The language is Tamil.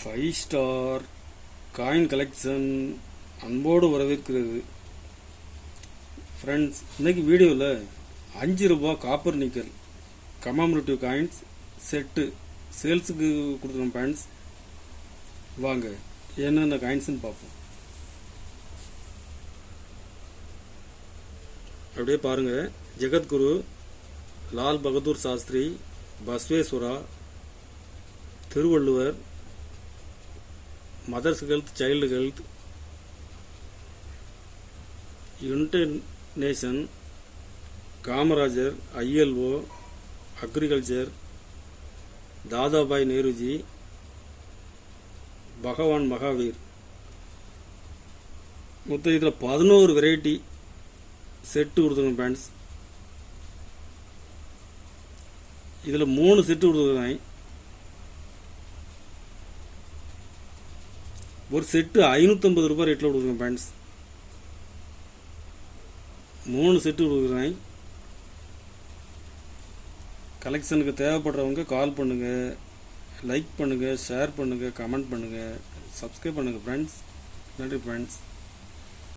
ஃபைவ் ஸ்டார் காயின் கலெக்ஷன் அன்போடு வரவேற்கிறது. ஃப்ரெண்ட்ஸ், இன்னைக்கு வீடியோவில் 5 ரூபாய் copper nickel commemorative coins set சேல்ஸுக்கு கொடுத்துருக்கோம். ஃப்ரெண்ட்ஸ், வாங்க என்னென்ன காயின்ஸ்னு பார்ப்போம். அப்படியே பாருங்கள். Jagadguru, Lal Bahadur Shastri, Basaveshwara, Thiruvalluvar, mother's health, child health, United Nation, Kamarajar, ILO, agriculture, Dadabhai Nehruji, Bhagwan Mahavir. மொத்தம் இதில் 11 வெரைட்டி செட்டு கொடுத்துருங்க. ஃப்ரெண்ட்ஸ், இதில் 3 செட்டு கொடுத்துருக்காங்க. ஒரு செட்டு 550 ரூபாய் ரேட்டில் கொடுக்குறேன். ஃப்ரெண்ட்ஸ், 3 செட்டு கொடுக்குறேன். கலெக்ஷனுக்கு தேவைப்படுறவங்க கால் பண்ணுங்கள், லைக் பண்ணுங்கள், ஷேர் பண்ணுங்கள், கமெண்ட் பண்ணுங்கள், சப்ஸ்கிரைப் பண்ணுங்கள். ஃப்ரெண்ட்ஸ், நன்றி ஃப்ரெண்ட்ஸ்.